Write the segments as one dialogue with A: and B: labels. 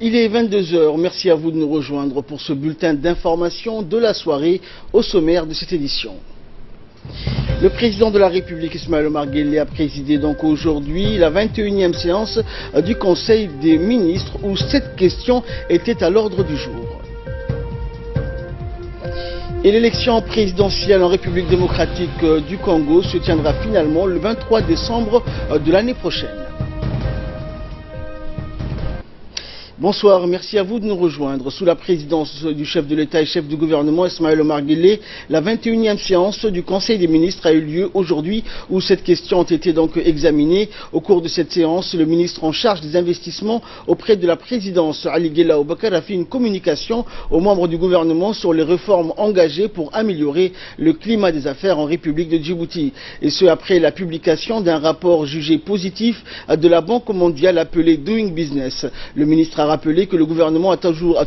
A: Il est 22 h, merci à vous de nous rejoindre pour ce bulletin d'information de la soirée au sommaire de cette édition. Le président de la République, Ismaël Omar Guelleh, a présidé donc aujourd'hui la 21e séance du Conseil des ministres où cette question était à l'ordre du jour. Et l'élection présidentielle en République démocratique du Congo se tiendra finalement le 23 décembre de l'année prochaine. Bonsoir, merci à vous de nous rejoindre. Sous la présidence du chef de l'État et chef du gouvernement, Ismaël Omar Guelleh, la 21e séance du Conseil des ministres a eu lieu aujourd'hui où cette question a été donc examinée. Au cours de cette séance, le ministre en charge des investissements auprès de la présidence, Ali Guella Obakar, a fait une communication aux membres du gouvernement sur les réformes engagées pour améliorer le climat des affaires en République de Djibouti. Et ce, après la publication d'un rapport jugé positif de la Banque mondiale appelé Doing Business. Le ministre a rappelé que le gouvernement a toujours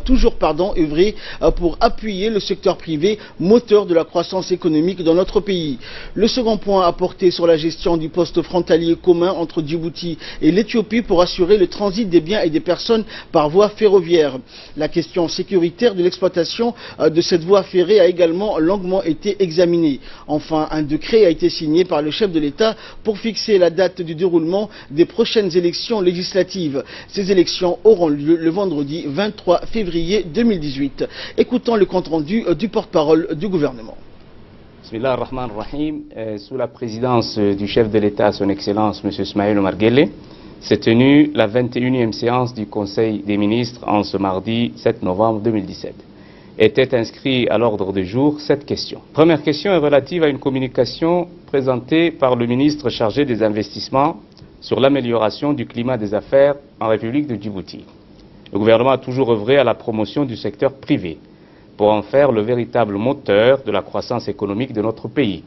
A: œuvré pour appuyer le secteur privé, moteur de la croissance économique dans notre pays. Le second point a porté sur la gestion du poste frontalier commun entre Djibouti et l'Éthiopie pour assurer le transit des biens et des personnes par voie ferroviaire. La question sécuritaire de l'exploitation de cette voie ferrée a également longuement été examinée. Enfin, un décret a été signé par le chef de l'État pour fixer la date du déroulement des prochaines élections législatives. Ces élections auront lieu le vendredi 23 février 2018. Écoutons le compte-rendu du porte-parole du gouvernement.
B: Bismillah ar-Rahman ar-Rahim. Sous la présidence du chef de l'État, son Excellence M. Ismaël Omar Guelleh, s'est tenue la 21e séance du Conseil des ministres en ce mardi 7 novembre 2017. Était inscrit à l'ordre du jour cette question. Première question est relative à une communication présentée par le ministre chargé des investissements sur l'amélioration du climat des affaires en République de Djibouti. Le gouvernement a toujours œuvré à la promotion du secteur privé pour en faire le véritable moteur de la croissance économique de notre pays.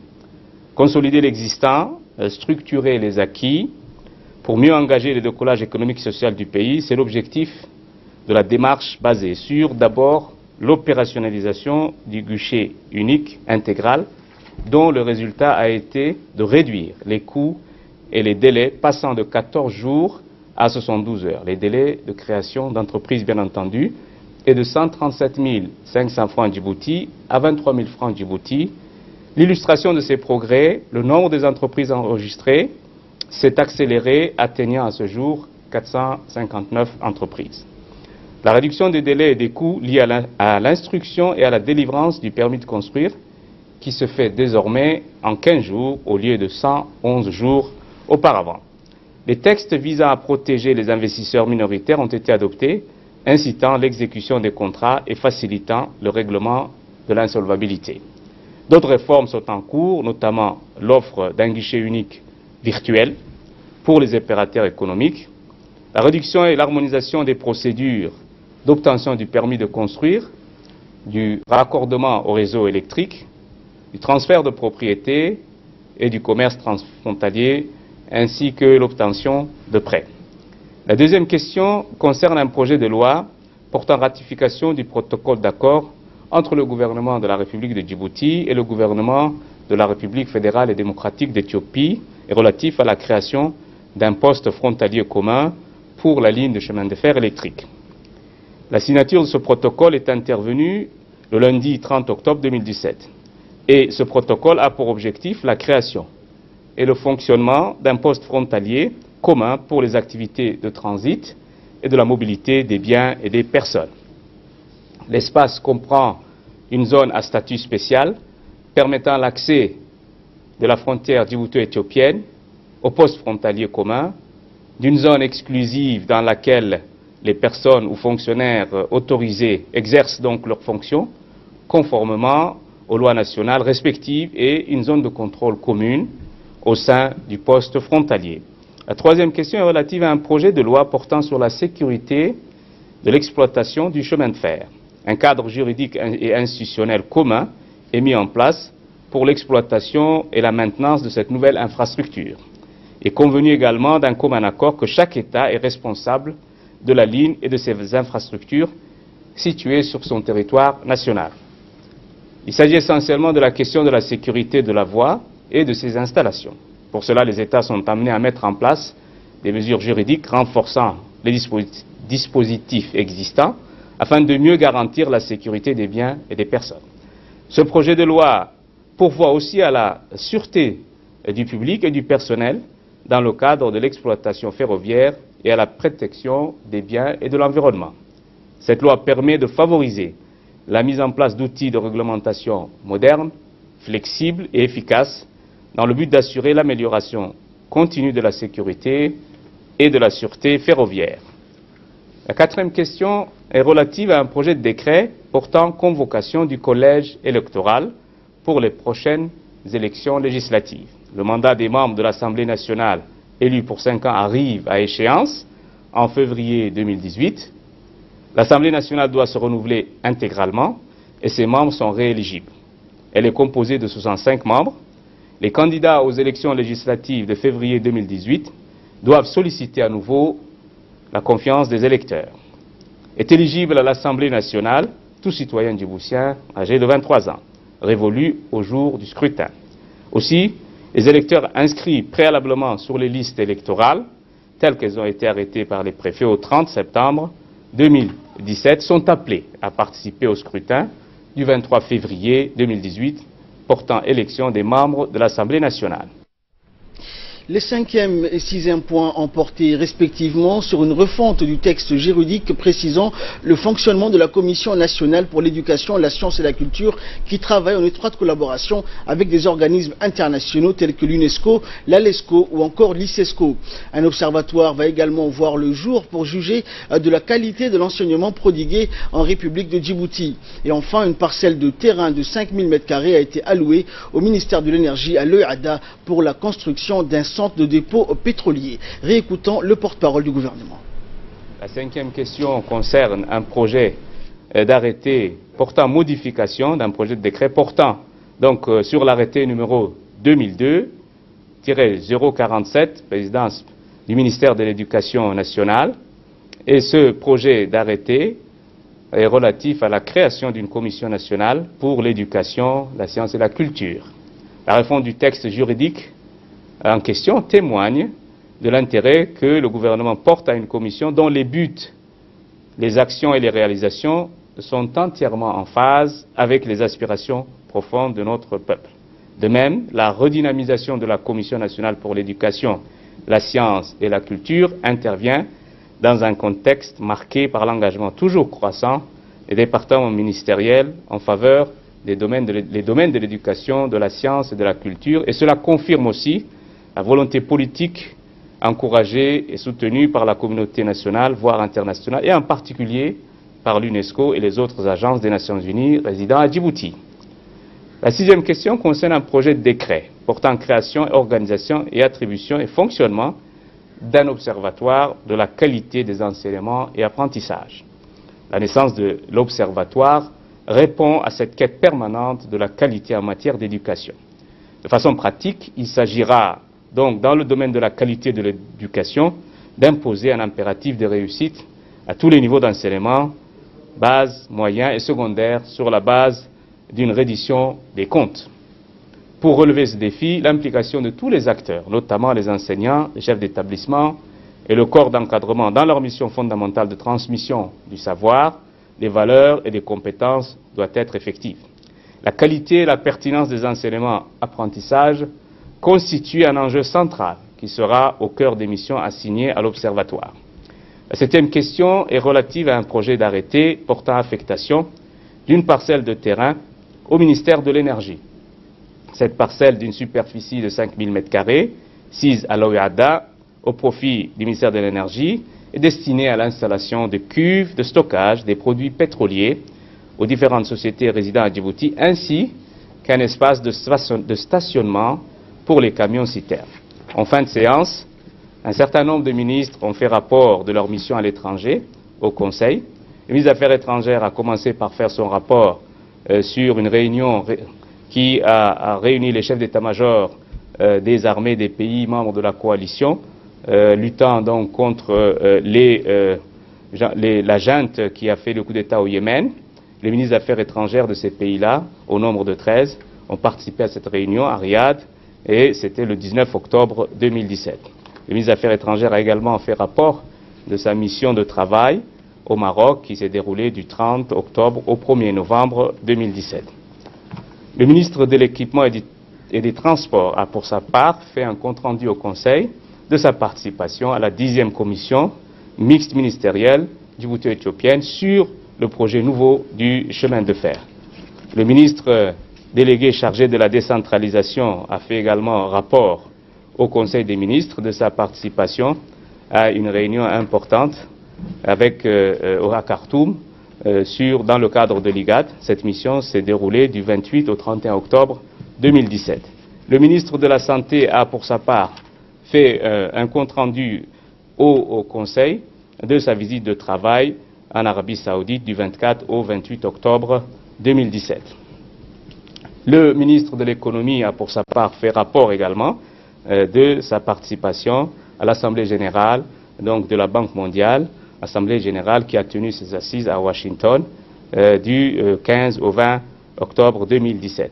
B: Consolider l'existant, structurer les acquis pour mieux engager le décollage économique et social du pays, c'est l'objectif de la démarche basée sur d'abord l'opérationnalisation du guichet unique intégral dont le résultat a été de réduire les coûts et les délais passant de 14 jours à 72 heures. Les délais de création d'entreprises, bien entendu, est de 137 500 francs Djibouti à 23 000 francs Djibouti. L'illustration de ces progrès, le nombre des entreprises enregistrées s'est accéléré, atteignant à ce jour 459 entreprises. La réduction des délais et des coûts liés à l'instruction et à la délivrance du permis de construire, qui se fait désormais en 15 jours au lieu de 111 jours auparavant. Les textes visant à protéger les investisseurs minoritaires ont été adoptés, incitant l'exécution des contrats et facilitant le règlement de l'insolvabilité. D'autres réformes sont en cours, notamment l'offre d'un guichet unique virtuel pour les opérateurs économiques, la réduction et l'harmonisation des procédures d'obtention du permis de construire, du raccordement au réseau électrique, du transfert de propriété et du commerce transfrontalier, ainsi que l'obtention de prêts. La deuxième question concerne un projet de loi portant ratification du protocole d'accord entre le gouvernement de la République de Djibouti et le gouvernement de la République fédérale et démocratique d'Éthiopie et relatif à la création d'un poste frontalier commun pour la ligne de chemin de fer électrique. La signature de ce protocole est intervenue le lundi 30 octobre 2017 et ce protocole a pour objectif la création et le fonctionnement d'un poste frontalier commun pour les activités de transit et de la mobilité des biens et des personnes. L'espace comprend une zone à statut spécial permettant l'accès de la frontière djibouto-éthiopienne au poste frontalier commun, d'une zone exclusive dans laquelle les personnes ou fonctionnaires autorisés exercent donc leurs fonctions conformément aux lois nationales respectives et une zone de contrôle commune au sein du poste frontalier. La troisième question est relative à un projet de loi portant sur la sécurité de l'exploitation du chemin de fer. Un cadre juridique et institutionnel commun est mis en place pour l'exploitation et la maintenance de cette nouvelle infrastructure. Il est convenu également d'un commun accord que chaque État est responsable de la ligne et de ses infrastructures situées sur son territoire national. Il s'agit essentiellement de la question de la sécurité de la voie et de ses installations. Pour cela, les États sont amenés à mettre en place des mesures juridiques renforçant les dispositifs existants afin de mieux garantir la sécurité des biens et des personnes. Ce projet de loi pourvoit aussi à la sûreté du public et du personnel dans le cadre de l'exploitation ferroviaire et à la protection des biens et de l'environnement. Cette loi permet de favoriser la mise en place d'outils de réglementation modernes, flexibles et efficaces dans le but d'assurer l'amélioration continue de la sécurité et de la sûreté ferroviaire. La quatrième question est relative à un projet de décret portant convocation du collège électoral pour les prochaines élections législatives. Le mandat des membres de l'Assemblée nationale élus pour 5 ans arrive à échéance en février 2018. L'Assemblée nationale doit se renouveler intégralement et ses membres sont rééligibles. Elle est composée de 65 membres. Les candidats aux élections législatives de février 2018 doivent solliciter à nouveau la confiance des électeurs. Est éligible à l'Assemblée nationale tout citoyen djiboutien âgé de 23 ans, révolu au jour du scrutin. Aussi, les électeurs inscrits préalablement sur les listes électorales, telles qu'elles ont été arrêtées par les préfets au 30 septembre 2017, sont appelés à participer au scrutin du 23 février 2018 portant élection des membres de l'Assemblée nationale.
A: Les 5e et 6e points ont porté respectivement sur une refonte du texte juridique précisant le fonctionnement de la Commission nationale pour l'éducation, la science et la culture qui travaille en étroite collaboration avec des organismes internationaux tels que l'UNESCO, l'ALESCO ou encore l'ICESCO. Un observatoire va également voir le jour pour juger de la qualité de l'enseignement prodigué en République de Djibouti. Et enfin, une parcelle de terrain de 5000 m² a été allouée au ministère de l'Énergie à l'EADA pour la construction d'un centre de dépôt pétrolier. Réécoutons le porte-parole du gouvernement.
B: La 5e question concerne un projet d'arrêté portant modification d'un projet de décret portant donc sur l'arrêté numéro 2002-047, présidence du ministère de l'Éducation nationale. Et ce projet d'arrêté est relatif à la création d'une commission nationale pour l'éducation, la science et la culture. La réforme du texte juridique en question témoigne de l'intérêt que le gouvernement porte à une commission dont les buts, les actions et les réalisations sont entièrement en phase avec les aspirations profondes de notre peuple. De même, la redynamisation de la Commission nationale pour l'éducation, la science et la culture intervient dans un contexte marqué par l'engagement toujours croissant des départements ministériels en faveur des domaines de l'éducation, de la science et de la culture, et cela confirme aussi la volonté politique encouragée et soutenue par la communauté nationale, voire internationale, et en particulier par l'UNESCO et les autres agences des Nations Unies résidant à Djibouti. La 6e question concerne un projet de décret portant création, organisation et attribution et fonctionnement d'un observatoire de la qualité des enseignements et apprentissages. La naissance de l'observatoire répond à cette quête permanente de la qualité en matière d'éducation. De façon pratique, il s'agira donc, dans le domaine de la qualité de l'éducation, d'imposer un impératif de réussite à tous les niveaux d'enseignement, base, moyen et secondaire, sur la base d'une reddition des comptes. Pour relever ce défi, l'implication de tous les acteurs, notamment les enseignants, les chefs d'établissement et le corps d'encadrement dans leur mission fondamentale de transmission du savoir, des valeurs et des compétences doit être effective. La qualité et la pertinence des enseignements-apprentissages constitue un enjeu central qui sera au cœur des missions assignées à l'Observatoire. La 7e question est relative à un projet d'arrêté portant affectation d'une parcelle de terrain au ministère de l'Énergie. Cette parcelle d'une superficie de 5000 m², sise à l'OEADA au profit du ministère de l'Énergie, est destinée à l'installation de cuves de stockage des produits pétroliers aux différentes sociétés résidant à Djibouti, ainsi qu'un espace de stationnement pour les camions-citernes. En fin de séance, un certain nombre de ministres ont fait rapport de leur mission à l'étranger au Conseil. Le ministre des Affaires étrangères a commencé par faire son rapport sur une réunion qui a réuni les chefs d'état-major des armées des pays membres de la coalition, luttant donc contre la junte qui a fait le coup d'État au Yémen. Les ministres des Affaires étrangères de ces pays-là, au nombre de 13, ont participé à cette réunion à Riyad, et c'était le 19 octobre 2017. Le ministre des Affaires étrangères a également fait rapport de sa mission de travail au Maroc qui s'est déroulée du 30 octobre au 1er novembre 2017. Le ministre de l'Équipement et des Transports a pour sa part fait un compte-rendu au Conseil de sa participation à la 10e commission mixte ministérielle djibouto-éthiopienne sur le projet nouveau du chemin de fer. Le ministre délégué chargé de la décentralisation a fait également un rapport au Conseil des ministres de sa participation à une réunion importante avec à Khartoum dans le cadre de l'IGAD. Cette mission s'est déroulée du 28 au 31 octobre 2017. Le ministre de la Santé a pour sa part fait un compte-rendu au Conseil de sa visite de travail en Arabie Saoudite du 24 au 28 octobre 2017. Le ministre de l'Économie a pour sa part fait rapport également de sa participation à l'Assemblée générale donc de la Banque mondiale, Assemblée générale qui a tenu ses assises à Washington du 15 au 20 octobre 2017.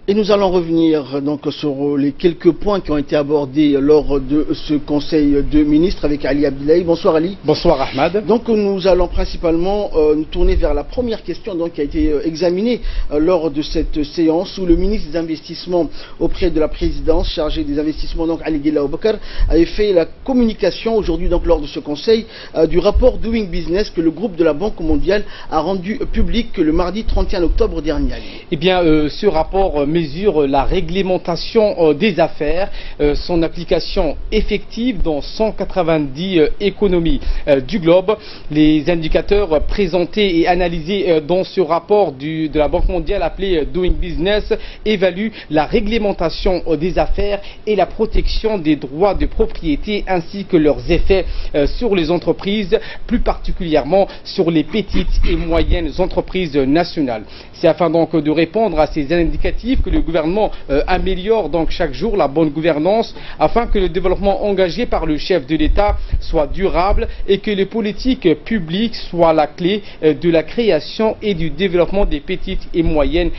A: Et nous allons revenir donc sur les quelques points qui ont été abordés lors de ce Conseil de ministres avec Ali Abdoulaye. Bonsoir Ali.
C: Bonsoir Ahmad.
A: Donc nous allons principalement nous tourner vers la première question donc, qui a été examinée lors de cette séance où le ministre des Investissements auprès de la présidence chargé des investissements, donc Ali Gela Obakar, avait fait la communication aujourd'hui donc lors de ce Conseil du rapport Doing Business que le groupe de la Banque mondiale a rendu public le mardi 31 octobre dernier.
C: Eh bien ce rapport mesure la réglementation des affaires, son application effective dans 190 économies du globe. Les indicateurs présentés et analysés dans ce rapport de la Banque mondiale appelé Doing Business évaluent la réglementation des affaires et la protection des droits de propriété ainsi que leurs effets sur les entreprises, plus particulièrement sur les petites et moyennes entreprises nationales. C'est afin donc de répondre à ces indicatifs que le gouvernement améliore donc chaque jour la bonne gouvernance afin que le développement engagé par le chef de l'État soit durable et que les politiques publiques soient la clé de la création et du développement des petites et moyennes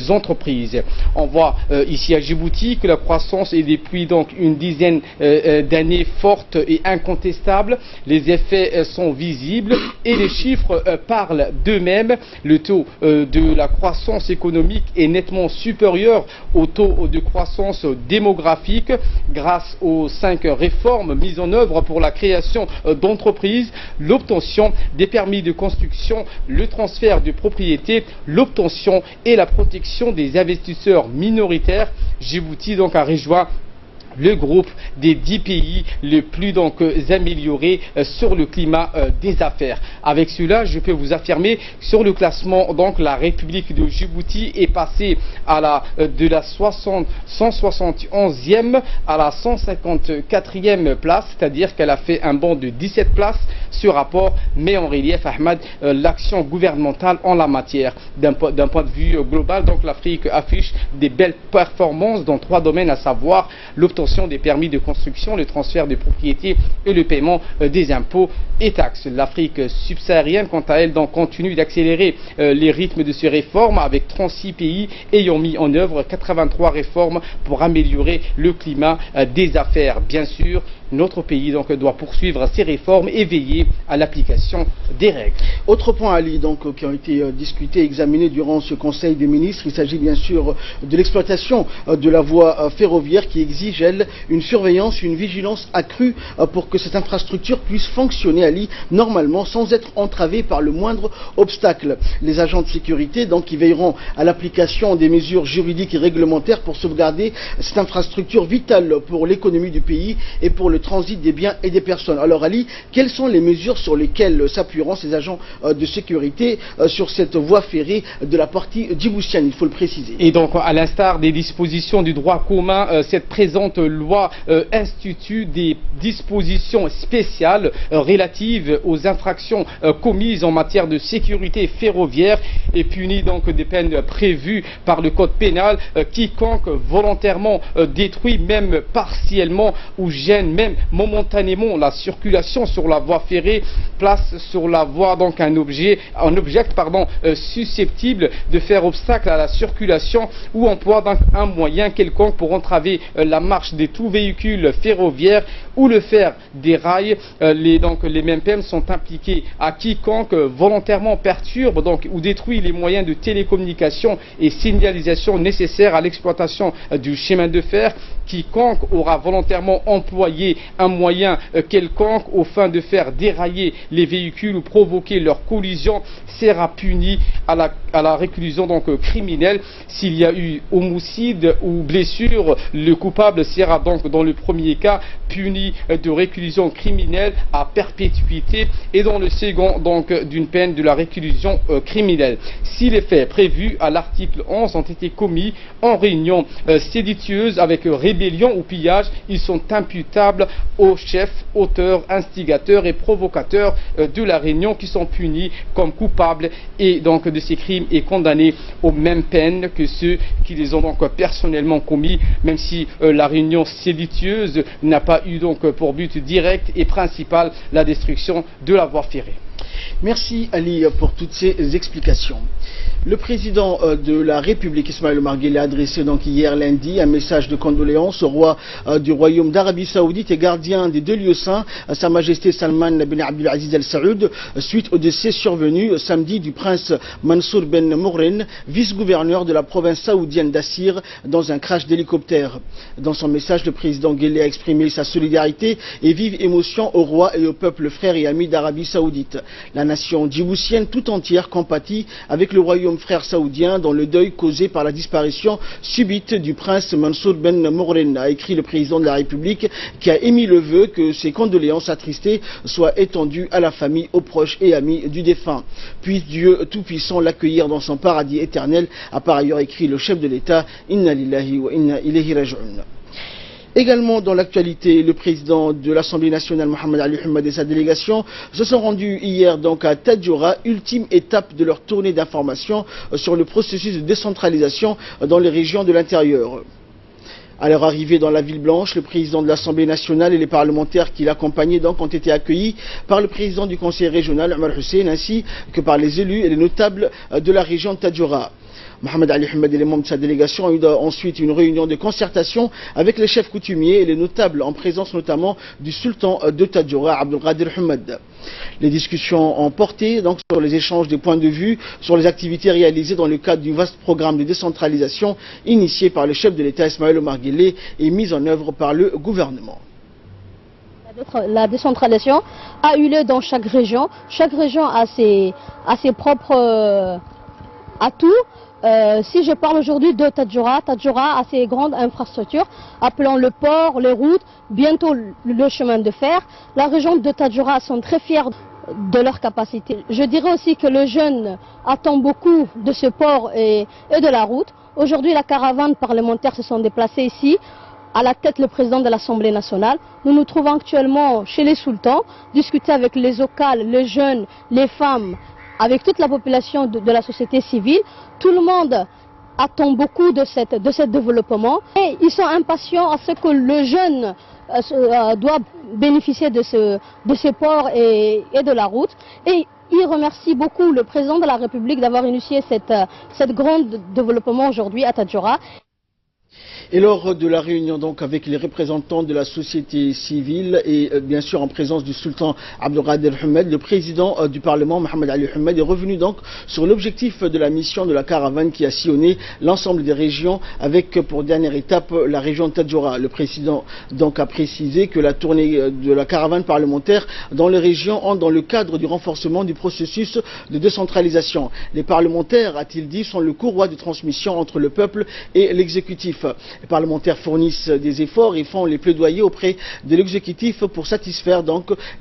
C: entreprises. On voit ici à Djibouti que la croissance est depuis donc une dizaine d'années forte et incontestable. Les effets sont visibles et les chiffres parlent d'eux-mêmes. Le taux de la croissance économique est nettement supérieur au taux de croissance démographique grâce aux 5 réformes mises en œuvre pour la création d'entreprises, l'obtention des permis de construction, le transfert de propriété, l'obtention et la protection des investisseurs minoritaires. Djibouti donc a rejoint le groupe des 10 pays les plus donc améliorés sur le climat des affaires. Avec cela, je peux vous affirmer sur le classement, donc la République de Djibouti est passée à de la 171e à la 154e place, c'est-à-dire qu'elle a fait un bond de 17 places. Ce rapport met en relief, Ahmad, l'action gouvernementale en la matière. D'un point de vue global, donc l'Afrique affiche des belles performances dans 3 domaines, à savoir l'obtention des permis de construction, le transfert de propriété et le paiement des impôts et taxes. L'Afrique subsaharienne, quant à elle, donc, continue d'accélérer les rythmes de ces réformes avec 36 pays ayant mis en œuvre 83 réformes pour améliorer le climat des affaires. Bien sûr, notre pays donc doit poursuivre ces réformes et veiller à l'application des règles.
A: Autre point, Ali, donc, qui ont été discutés, examinés durant ce Conseil des ministres, il s'agit bien sûr de l'exploitation de la voie ferroviaire qui exige, elle, une surveillance, une vigilance accrue pour que cette infrastructure puisse fonctionner, Ali, normalement, sans être entravée par le moindre obstacle. Les agents de sécurité, donc, qui veilleront à l'application des mesures juridiques et réglementaires pour sauvegarder cette infrastructure vitale pour l'économie du pays et pour le transit des biens et des personnes. Alors Ali, quelles sont les mesures sur lesquelles s'appuieront ces agents de sécurité sur cette voie ferrée de la partie djiboutienne, il faut le préciser.
C: Et donc à l'instar des dispositions du droit commun, cette présente loi institue des dispositions spéciales relatives aux infractions commises en matière de sécurité ferroviaire et punit donc des peines prévues par le code pénal. Quiconque volontairement détruit même partiellement ou gêne même momentanément la circulation sur la voie ferrée place sur la voie donc un objet susceptible de faire obstacle à la circulation ou emploie donc un moyen quelconque pour entraver la marche marche de tout véhicule ferroviaire ou le fer des rails. Les MPM sont impliqués à quiconque volontairement perturbe ou détruit les moyens de télécommunication et signalisation nécessaires à l'exploitation du chemin de fer. Quiconque aura volontairement employé un moyen quelconque aux fins de faire dérailler les véhicules ou provoquer leur collision sera puni à la réclusion criminelle. S'il y a eu homicide ou blessure, le coupable sera donc dans le premier cas puni de réclusion criminelle à perpétuité et dans le second d'une peine de la réclusion criminelle. Si les faits prévus à l'article 11 ont été commis en réunion séditieuse avec rébellion ou pillage, ils sont imputables aux chefs, auteurs, instigateurs et provocateurs de la réunion qui sont punis comme coupables et de ces crimes et condamnés aux mêmes peines que ceux qui les ont personnellement commis, même si la réunion séditieuse n'a pas eu pour but direct et principal la destruction de la voie ferrée.
A: Merci Ali pour toutes ces explications. Le président de la République, Ismaël Omar Guelleh, a adressé hier lundi un message de condoléances au roi du Royaume d'Arabie Saoudite et gardien des deux lieux saints, Sa Majesté Salman bin Abdulaziz Al Saoud, suite au décès survenu samedi du prince Mansour ben Mourine, vice-gouverneur de la province saoudienne d'Assir, dans un crash d'hélicoptère. Dans son message, le président Guelleh a exprimé sa solidarité et vive émotion au roi et au peuple frère et ami d'Arabie Saoudite. La nation djiboutienne tout entière compatit avec le royaume frère saoudien dans le deuil causé par la disparition subite du prince Mansour ben Mourine, a écrit le président de la République, qui a émis le vœu que ses condoléances attristées soient étendues à la famille, aux proches et amis du défunt. Puisse Dieu Tout-Puissant l'accueillir dans son paradis éternel, a par ailleurs écrit le chef de l'État. Inna lillahi wa inna ilayhi raji'un. Également dans l'actualité, le président de l'Assemblée nationale, Mohamed Ali Hamad, et sa délégation se sont rendus hier à Tadjoura, ultime étape de leur tournée d'information sur le processus de décentralisation dans les régions de l'intérieur. À leur arrivée dans la ville blanche, le président de l'Assemblée nationale et les parlementaires qui l'accompagnaient ont été accueillis par le président du conseil régional, Omar Hussein, ainsi que par les élus et les notables de la région de Tadjoura. Mohamed Ali Hamad et les membres de sa délégation ont eu ensuite une réunion de concertation avec les chefs coutumiers et les notables, en présence notamment du sultan de Tadjoura, Abdelkader Hamad. Les discussions ont porté sur les échanges des points de vue sur les activités réalisées dans le cadre du vaste programme de décentralisation initié par le chef de l'État Ismaël Omar Guelleh et mis en œuvre par le gouvernement.
D: La décentralisation a eu lieu dans chaque région. Chaque région a ses propres atouts. Si je parle aujourd'hui de Tadjoura, Tadjoura a ses grandes infrastructures, appelant le port, les routes, bientôt le chemin de fer. La région de Tadjoura sont très fiers de leur capacité. Je dirais aussi que le jeune attend beaucoup de ce port et de la route. Aujourd'hui, la caravane parlementaire se sont déplacés ici, à la tête le président de l'Assemblée nationale. Nous nous trouvons actuellement chez les sultans, discuter avec les OCAL, les jeunes, les femmes, avec toute la population de la société civile. Tout le monde attend beaucoup de ce développement et ils sont impatients à ce que le jeune doit bénéficier de ce port et de la route. Et ils remercient beaucoup le président de la République d'avoir initié cette grande développement aujourd'hui à Tadjoura.
A: Et lors de la réunion avec les représentants de la société civile et bien sûr en présence du sultan Abdelkader Hamad, le président du Parlement Mohamed Ali Hamad est revenu sur l'objectif de la mission de la caravane qui a sillonné l'ensemble des régions avec pour dernière étape la région de Tadjoura. Le président a précisé que la tournée de la caravane parlementaire dans les régions entre dans le cadre du renforcement du processus de décentralisation. Les parlementaires, a-t-il dit, sont le courroie de transmission entre le peuple et l'exécutif. Les parlementaires fournissent des efforts et font les plaidoyers auprès de l'exécutif pour satisfaire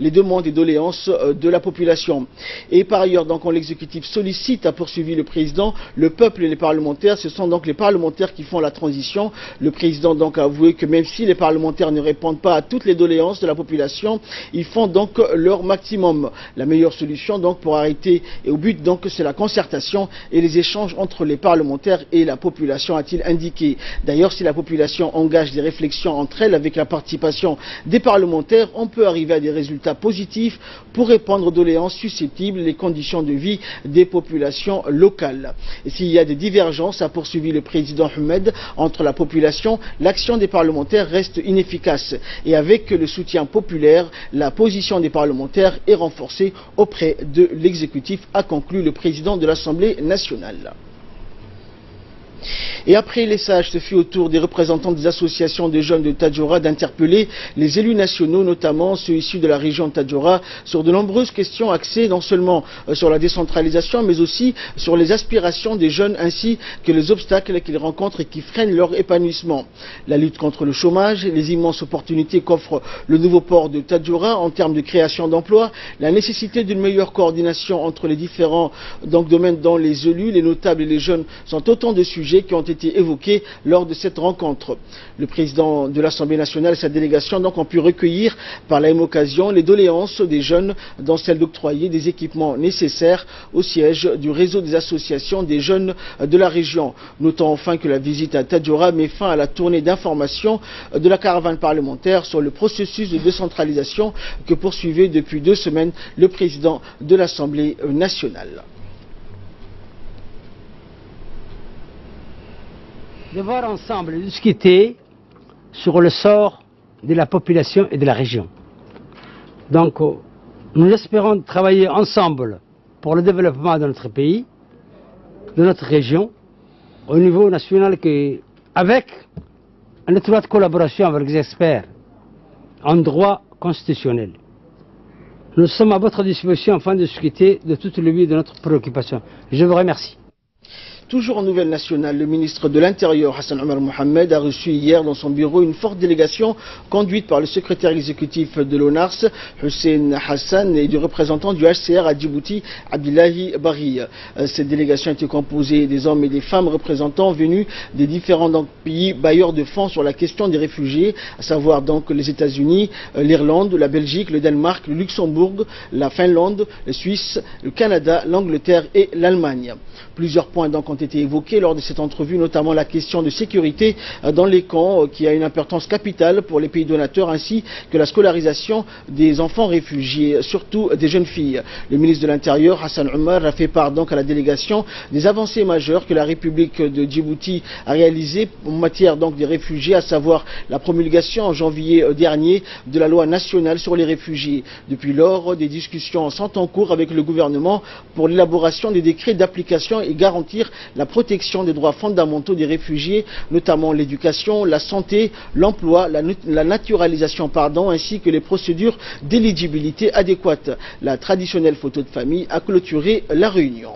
A: les demandes et doléances de la population. Et par ailleurs, l'exécutif sollicite, a poursuivi le président, le peuple et les parlementaires. Ce sont les parlementaires qui font la transition. Le président a avoué que même si les parlementaires ne répondent pas à toutes les doléances de la population, ils font leur maximum. La meilleure solution pour arrêter et au but c'est la concertation et les échanges entre les parlementaires et la population, a-t-il indiqué. D'ailleurs, si la population engage des réflexions entre elles avec la participation des parlementaires, on peut arriver à des résultats positifs pour répondre aux doléances susceptibles les conditions de vie des populations locales. Et s'il y a des divergences, a poursuivi le président Ahmed, entre la population, l'action des parlementaires reste inefficace. Et avec le soutien populaire, la position des parlementaires est renforcée auprès de l'exécutif, a conclu le président de l'Assemblée nationale. Et après les sages, ce fut au tour des représentants des associations de jeunes de Tadjoura d'interpeller les élus nationaux, notamment ceux issus de la région de Tadjoura, sur de nombreuses questions axées non seulement sur la décentralisation, mais aussi sur les aspirations des jeunes ainsi que les obstacles qu'ils rencontrent et qui freinent leur épanouissement. La lutte contre le chômage, les immenses opportunités qu'offre le nouveau port de Tadjoura en termes de création d'emplois, la nécessité d'une meilleure coordination entre les différents domaines dont les élus, les notables et les jeunes sont autant de sujets qui ont été évoqués lors de cette rencontre. Le président de l'Assemblée nationale et sa délégation ont pu recueillir par la même occasion les doléances des jeunes, dont celle d'octroyer des équipements nécessaires au siège du réseau des associations des jeunes de la région. Notons enfin que la visite à Tadjoura met fin à la tournée d'information de la caravane parlementaire sur le processus de décentralisation que poursuivait depuis 2 semaines le président de l'Assemblée nationale.
E: De voir ensemble, discuter sur le sort de la population et de la région. Donc, nous espérons travailler ensemble pour le développement de notre pays, de notre région, au niveau national, avec une étroite collaboration avec les experts en droit constitutionnel. Nous sommes à votre disposition afin de discuter de toutes les vies de notre préoccupation. Je vous remercie.
A: Toujours en nouvelle nationale, le ministre de l'Intérieur, Hassan Omar Mohamed, a reçu hier dans son bureau une forte délégation conduite par le secrétaire exécutif de l'ONARS, Hussein Hassan, et du représentant du HCR à Djibouti, Abdillahi Bari. Cette délégation était composée des hommes et des femmes représentants venus des différents pays bailleurs de fonds sur la question des réfugiés, à savoir donc les États-Unis, l'Irlande, la Belgique, le Danemark, le Luxembourg, la Finlande, la Suisse, le Canada, l'Angleterre et l'Allemagne. Plusieurs points donc ont été évoqués lors de cette entrevue, notamment la question de sécurité dans les camps qui a une importance capitale pour les pays donateurs, ainsi que la scolarisation des enfants réfugiés, surtout des jeunes filles. Le ministre de l'Intérieur, Hassan Omar, a fait part donc à la délégation des avancées majeures que la République de Djibouti a réalisées en matière donc des réfugiés, à savoir la promulgation en janvier dernier de la loi nationale sur les réfugiés. Depuis lors, des discussions sont en cours avec le gouvernement pour l'élaboration des décrets d'application et garantir la protection des droits fondamentaux des réfugiés, notamment l'éducation, la santé, l'emploi, la naturalisation, ainsi que les procédures d'éligibilité adéquates. La traditionnelle photo de famille a clôturé la réunion.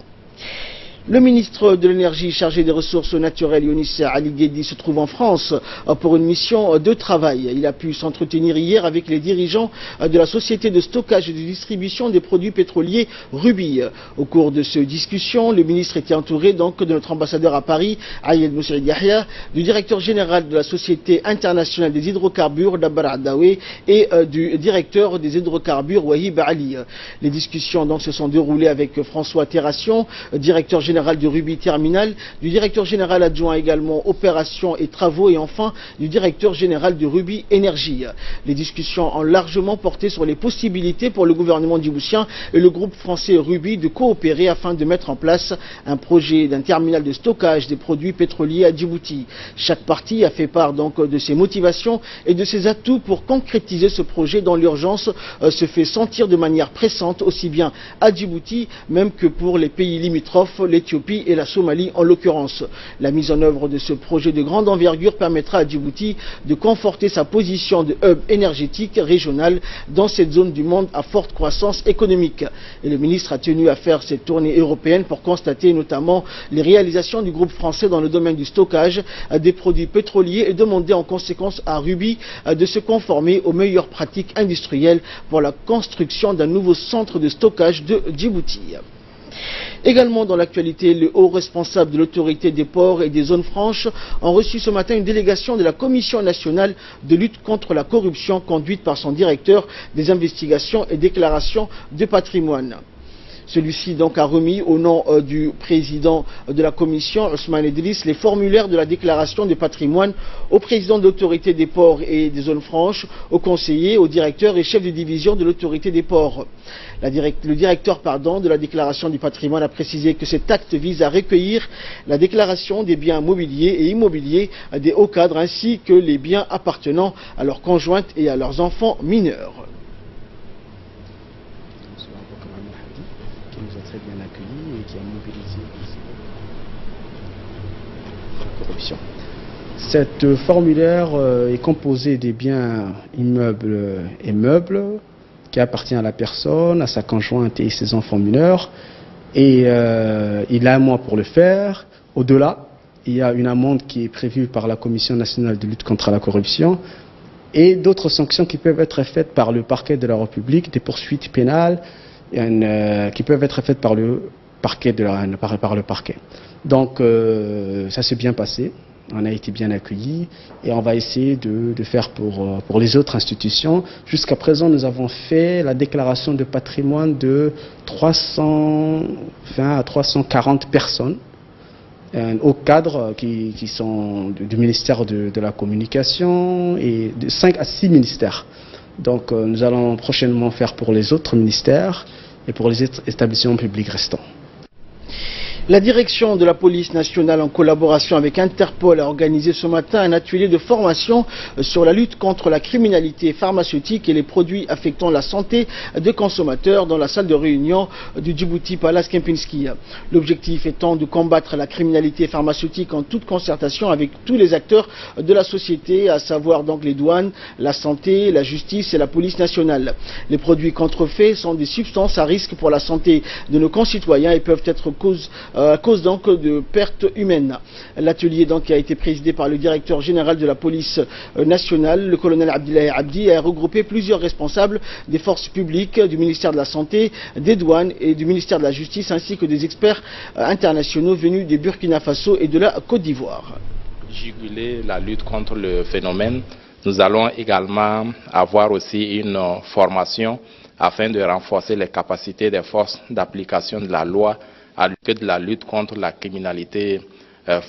A: Le ministre de l'énergie chargé des ressources naturelles, Younis Ali Guedi, se trouve en France pour une mission de travail. Il a pu s'entretenir hier avec les dirigeants de la société de stockage et de distribution des produits pétroliers Ruby. Au cours de ces discussions, le ministre était entouré donc de notre ambassadeur à Paris, Ayed Moussaïd Yahya, du directeur général de la Société internationale des hydrocarbures, Dabar Adawi, et du directeur des hydrocarbures, Wahib Ali. Les discussions donc se sont déroulées avec François Terration, directeur général du Ruby Terminal, du directeur général adjoint également opérations et travaux, et enfin du directeur général du Ruby Énergie. Les discussions ont largement porté sur les possibilités pour le gouvernement djiboutien et le groupe français Ruby de coopérer afin de mettre en place un projet d'un terminal de stockage des produits pétroliers à Djibouti. Chaque partie a fait part donc de ses motivations et de ses atouts pour concrétiser ce projet dont l'urgence se fait sentir de manière pressante aussi bien à Djibouti même que pour les pays limitrophes, l'Éthiopie et la Somalie en l'occurrence. La mise en œuvre de ce projet de grande envergure permettra à Djibouti de conforter sa position de hub énergétique régional dans cette zone du monde à forte croissance économique. Et le ministre a tenu à faire cette tournée européenne pour constater notamment les réalisations du groupe français dans le domaine du stockage des produits pétroliers et demander en conséquence à Ruby de se conformer aux meilleures pratiques industrielles pour la construction d'un nouveau centre de stockage de Djibouti. Également dans l'actualité, le haut responsable de l'autorité des ports et des zones franches ont reçu ce matin une délégation de la Commission nationale de lutte contre la corruption conduite par son directeur des investigations et déclarations de patrimoine. Celui-ci donc a remis au nom du président de la commission, Ousmane Idriss, les formulaires de la déclaration de patrimoine au président de l'autorité des ports et des zones franches, aux conseillers, aux directeurs et chefs de division de l'autorité des ports. Le directeur de la déclaration du patrimoine a précisé que cet acte vise à recueillir la déclaration des biens mobiliers et immobiliers des hauts cadres ainsi que les biens appartenant à leurs conjointes et à leurs enfants mineurs. Qui nous a très bien accueillis et qui a mobilisé la corruption. Cet formulaire est composé des biens immeubles et meubles qui appartient à la personne, à sa conjointe et ses enfants mineurs. Et il a un mois pour le faire. Au-delà, il y a une amende qui est prévue par la Commission nationale de lutte contre la corruption et d'autres sanctions qui peuvent être faites par le parquet de la République, des poursuites pénales qui peuvent être faites par le parquet. Donc ça s'est bien passé. On a été bien accueillis et on va essayer de faire pour les autres institutions. Jusqu'à présent, nous avons fait la déclaration de patrimoine de 320 à 340 personnes au cadre qui sont du ministère de la Communication et de 5 à 6 ministères. Donc nous allons prochainement faire pour les autres ministères et pour les établissements publics restants. La direction de la police nationale, en collaboration avec Interpol, a organisé ce matin un atelier de formation sur la lutte contre la criminalité pharmaceutique et les produits affectant la santé des consommateurs dans la salle de réunion du Djibouti Palace Kempinski. L'objectif étant de combattre la criminalité pharmaceutique en toute concertation avec tous les acteurs de la société, à savoir donc les douanes, la santé, la justice et la police nationale. Les produits contrefaits sont des substances à risque pour la santé de nos concitoyens et peuvent être à cause donc de pertes humaines. L'atelier donc a été présidé par le directeur général de la police nationale, le colonel Abdillahi Abdi, et a regroupé plusieurs responsables des forces publiques, du ministère de la Santé, des douanes et du ministère de la Justice, ainsi que des experts internationaux venus du Burkina Faso et de la Côte d'Ivoire.
F: Juguler la lutte contre le phénomène, nous allons également avoir aussi une formation afin de renforcer les capacités des forces d'application de la loi à de la lutte contre la criminalité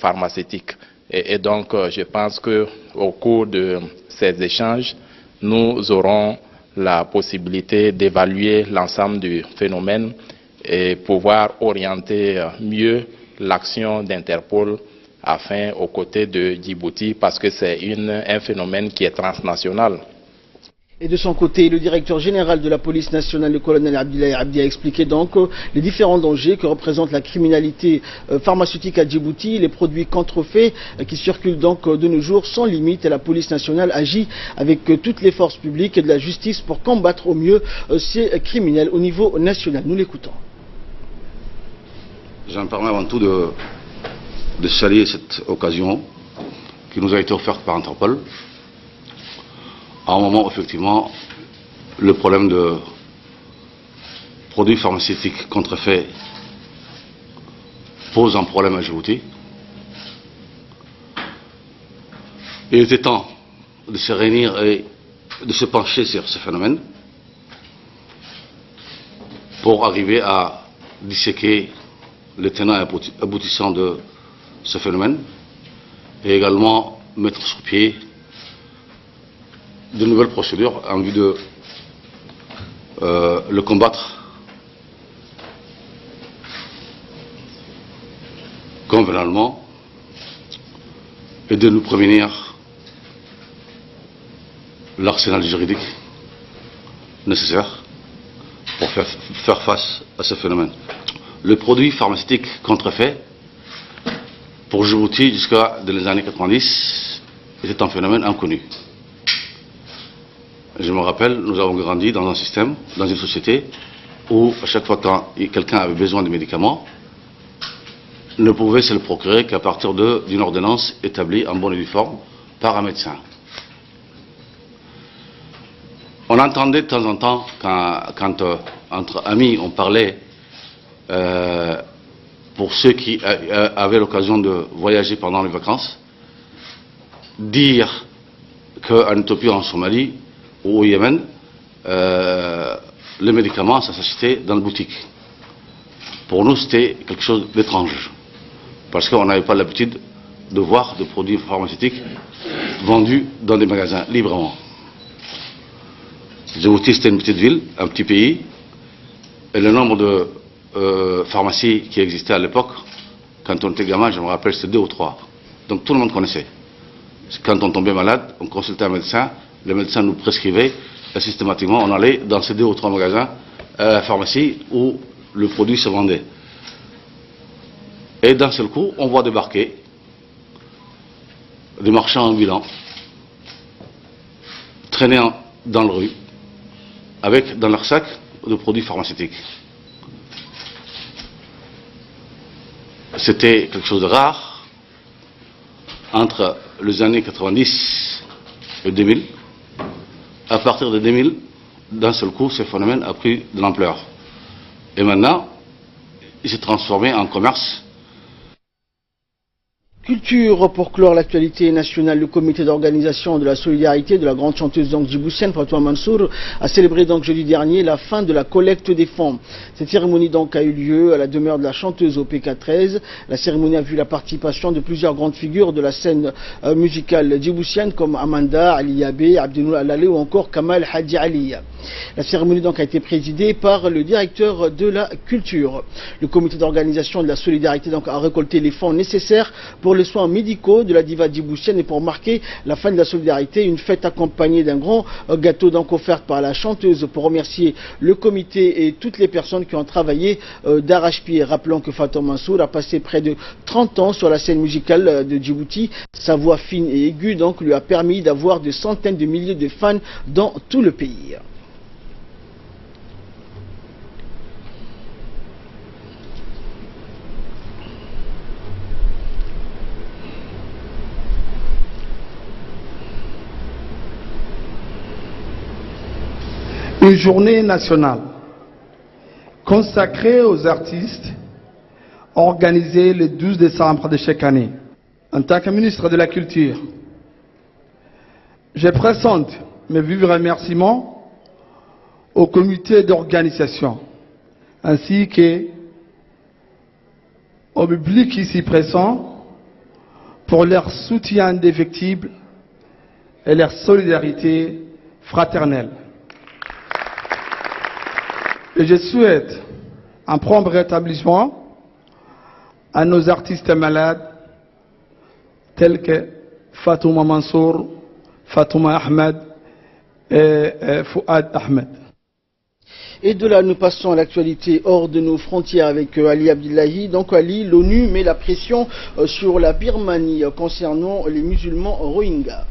F: pharmaceutique. Et donc, je pense qu'au cours de ces échanges, nous aurons la possibilité d'évaluer l'ensemble du phénomène et pouvoir orienter mieux l'action d'Interpol afin, aux côtés de Djibouti, parce que c'est un phénomène qui est transnational.
A: Et de son côté, le directeur général de la police nationale, le colonel Abdillahi Abdi, a expliqué donc les différents dangers que représente la criminalité pharmaceutique à Djibouti, les produits contrefaits qui circulent donc de nos jours sans limite, et la police nationale agit avec toutes les forces publiques et de la justice pour combattre au mieux ces criminels au niveau national. Nous l'écoutons.
G: Je me permets avant tout de saluer cette occasion qui nous a été offerte par Interpol, à un moment où effectivement le problème de produits pharmaceutiques contrefaits pose un problème à Djibouti. Il était temps de se réunir et de se pencher sur ce phénomène pour arriver à disséquer les tenants et aboutissants de ce phénomène et également mettre sur pied de nouvelles procédures en vue de le combattre convenablement et de nous prémunir l'arsenal juridique nécessaire pour faire face à ce phénomène. Le produit pharmaceutique contrefait pour Djibouti jusqu'à les années 90 était un phénomène inconnu. Je me rappelle, nous avons grandi dans un système, dans une société où à chaque fois que quelqu'un avait besoin de médicaments, ne pouvait se le procurer qu'à partir d'une ordonnance établie en bonne et due forme par un médecin. On entendait de temps en temps, quand entre amis on parlait, pour ceux qui avaient l'occasion de voyager pendant les vacances, dire qu'en Éthiopie, en Somalie ou au Yémen, les médicaments, ça s'achetait dans la boutique. pour nous, c'était quelque chose d'étrange. Parce qu'on n'avait pas l'habitude de voir des produits pharmaceutiques vendus dans des magasins librement. Djibouti, c'était une petite ville, un petit pays, et le nombre de pharmacies qui existaient à l'époque, quand on était gamin, je me rappelle, c'était 2 ou 3. Donc tout le monde connaissait. Quand on tombait malade, on consultait un médecin, le médecin nous prescrivait, et systématiquement on allait dans ces 2 ou 3 magasins, pharmacies, où le produit se vendait. Et d'un seul coup, on voit débarquer des marchands ambulants, traîner dans la rue, avec dans leur sac de produits pharmaceutiques. C'était quelque chose de rare. Entre les années 90 et 2000, à partir de 2000, d'un seul coup, ce phénomène a pris de l'ampleur. Et maintenant, il s'est transformé en commerce.
A: Culture, pour clore l'actualité nationale, le comité d'organisation de la solidarité de la grande chanteuse djiboutienne Fatouma Mansour a célébré donc jeudi dernier la fin de la collecte des fonds. Cette cérémonie donc a eu lieu à la demeure de la chanteuse au PK13. La cérémonie a vu la participation de plusieurs grandes figures de la scène musicale djiboutienne comme Amanda, Ali Yabé, Abdenour Alalé ou encore Kamal Hadji Ali. La cérémonie donc a été présidée par le directeur de la culture. Le comité d'organisation de la solidarité donc a récolté les fonds nécessaires pour les soins médicaux de la diva djiboutienne et pour marquer la fin de la solidarité, une fête accompagnée d'un grand gâteau donc offert par la chanteuse pour remercier le comité et toutes les personnes qui ont travaillé d'arrache-pied. Rappelons que Fatouma Mansour a passé près de 30 ans sur la scène musicale de Djibouti. Sa voix fine et aiguë donc lui a permis d'avoir des centaines de milliers de fans dans tout le pays.
H: Une journée nationale consacrée aux artistes organisée le 12 décembre de chaque année. En tant que ministre de la Culture, je présente mes vifs remerciements au comité d'organisation ainsi qu'au public ici présent pour leur soutien indéfectible et leur solidarité fraternelle. Et je souhaite un prompt rétablissement à nos artistes malades tels que Fatouma Mansour, Fatouma Ahmed et Fouad Ahmed.
A: Et de là, nous passons à l'actualité hors de nos frontières avec Ali Abdillahi. Donc Ali, l'ONU met la pression sur la Birmanie concernant les musulmans Rohingyas.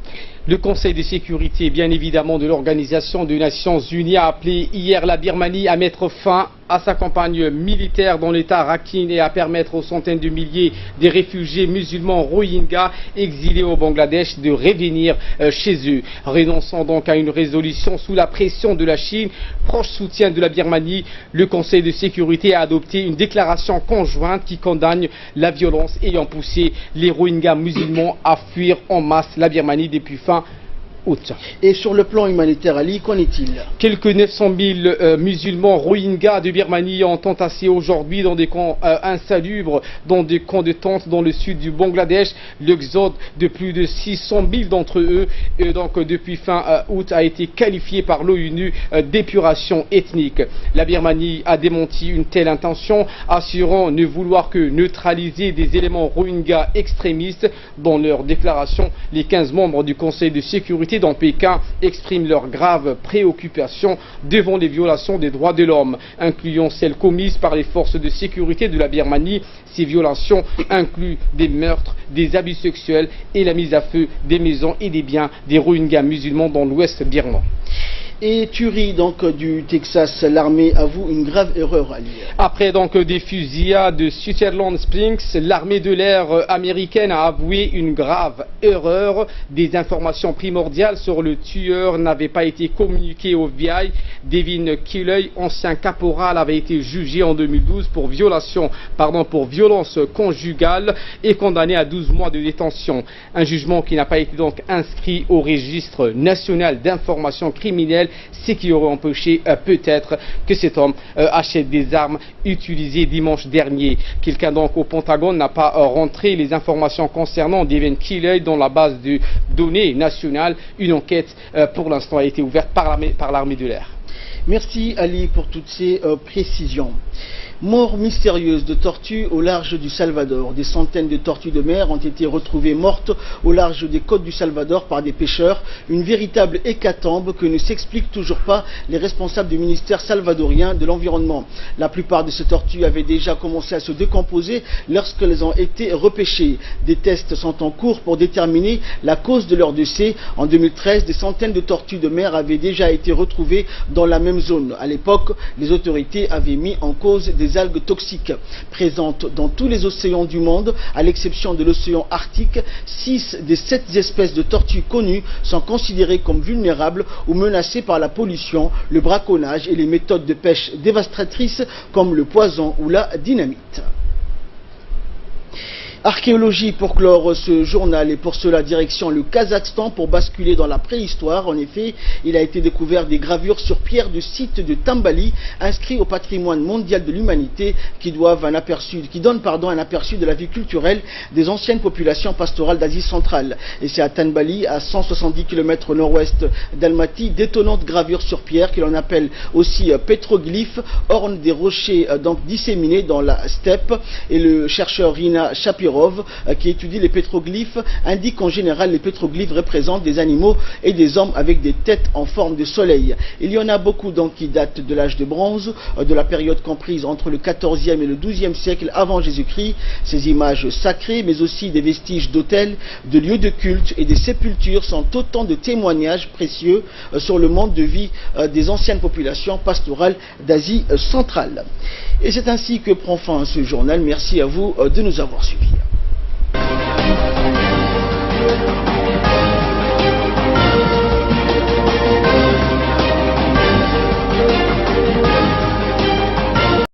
C: Le Conseil de sécurité, bien évidemment, de l'Organisation des Nations Unies a appelé hier la Birmanie à mettre fin à sa campagne militaire dans l'État Rakhine et à permettre aux centaines de milliers de réfugiés musulmans Rohingyas exilés au Bangladesh de revenir chez eux. Renonçant donc à une résolution sous la pression de la Chine, proche soutien de la Birmanie, le Conseil de sécurité a adopté une déclaration conjointe qui condamne la violence ayant poussé les Rohingyas musulmans à fuir en masse la Birmanie depuis fin août.
A: Et sur le plan humanitaire, Ali, qu'en est-il?
C: Quelques 900 000 musulmans Rohingyas de Birmanie ont entassé aujourd'hui dans des camps insalubres, dans des camps de tentes dans le sud du Bangladesh. L'exode de plus de 600 000 d'entre eux, donc depuis fin août, a été qualifié par l'ONU d'épuration ethnique. La Birmanie a démenti une telle intention, assurant ne vouloir que neutraliser des éléments Rohingyas extrémistes. Dans leur déclaration, les 15 membres du Conseil de sécurité dans Pékin expriment leur grave préoccupation devant les violations des droits de l'homme, incluant celles commises par les forces de sécurité de la Birmanie. Ces violations incluent des meurtres, des abus sexuels et la mise à feu des maisons et des biens des Rohingyas musulmans dans l'ouest birman.
A: Et tuerie donc du Texas, l'armée avoue une grave erreur à lire.
C: Après donc des fusillades de Sutherland Springs, l'armée de l'air américaine a avoué une grave erreur. Des informations primordiales sur le tueur n'avaient pas été communiquées au FBI. Devin Killey, ancien caporal, avait été jugé en 2012 pour violence conjugale et condamné à 12 mois de détention. Un jugement qui n'a pas été donc inscrit au registre national d'information criminelle criminel, ce qui aurait empêché peut-être que cet homme achète des armes utilisées dimanche dernier. Quelqu'un donc au Pentagone n'a pas rentré les informations concernant Devin Killey dans la base de données nationale. Une enquête pour l'instant a été ouverte par l'armée de l'air.
A: Merci Ali pour toutes ces précisions. Mort mystérieuse de tortues au large du Salvador. Des centaines de tortues de mer ont été retrouvées mortes au large des côtes du Salvador par des pêcheurs. Une véritable hécatombe que ne s'expliquent toujours pas les responsables du ministère salvadorien de l'Environnement. La plupart de ces tortues avaient déjà commencé à se décomposer lorsqu'elles ont été repêchées. Des tests sont en cours pour déterminer la cause de leur décès. En 2013, des centaines de tortues de mer avaient déjà été retrouvées dans la même zone. À l'époque, les autorités avaient mis en cause des algues toxiques présentes dans tous les océans du monde, à l'exception de l'océan Arctique. 6 des 7 espèces de tortues connues sont considérées comme vulnérables ou menacées par la pollution, le braconnage et les méthodes de pêche dévastatrices comme le poison ou la dynamite. Archéologie pour clore ce journal et pour cela direction le Kazakhstan pour basculer dans la préhistoire. En effet, il a été découvert des gravures sur pierre du site de Tambali inscrits au patrimoine mondial de l'humanité qui donnent un aperçu de la vie culturelle des anciennes populations pastorales d'Asie centrale. Et c'est à Tambali, à 170 km au nord-ouest d'Almaty, d'étonnantes gravures sur pierre que l'on appelle aussi pétroglyphes ornent des rochers donc disséminés dans la steppe. Et le chercheur Rina Shapirov qui étudie les pétroglyphes indique qu'en général les pétroglyphes représentent des animaux et des hommes avec des têtes en forme de soleil. Il y en a beaucoup donc qui datent de l'âge de bronze, de la période comprise entre le 14e et le 12e siècle avant Jésus-Christ. Ces images sacrées mais aussi des vestiges d'hôtels, de lieux de culte et des sépultures sont autant de témoignages précieux sur le mode de vie des anciennes populations pastorales d'Asie centrale. Et c'est ainsi que prend fin ce journal. Merci à vous de nous avoir suivis.